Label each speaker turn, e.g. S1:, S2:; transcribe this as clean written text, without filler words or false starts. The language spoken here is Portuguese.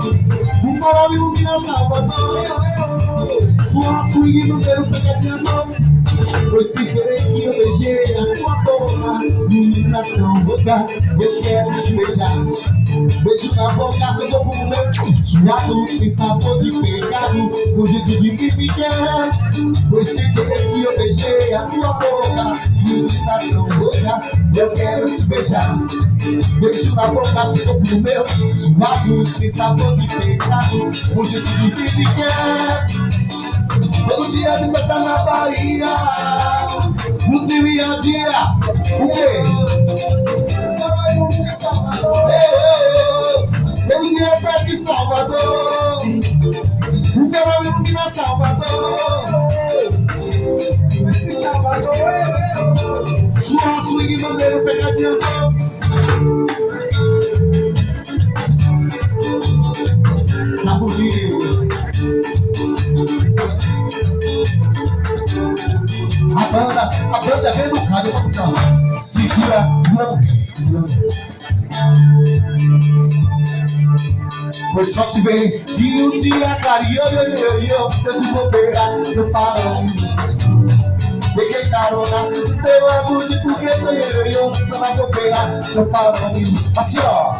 S1: O farol ilumina Salvador. Sua swing no dedo pegadinha não. Foi sem querer que eu beijei a tua boca. Menina tão louca, eu quero te beijar. Beijo na boca, seu corpo no meu. Suado, tem sabor de pecado. O jeito de que me quer. Foi sem querer que eu beijei a tua boca. Menina tão louca, eu quero te beijar. Beijo na boca, seu corpo no meu. Suado, tem sabor de pecado. O jeito de que me quer. Todo dia de festa na Bahia. No trio e a dia. O quê? Todo dia é festa em Salvador. O verão ilumina Salvador. Festa em Salvador. Sua swing, bandeira, pegadinha. Tá bonito. A banda é bem educada, eu faço assim, ó. Segura. Foi só te ver que um dia clareou, eu de bobeira, eu farol. Peguei carona, teu amor de foguete, eu na bobeira, eu farol. Assim, ó.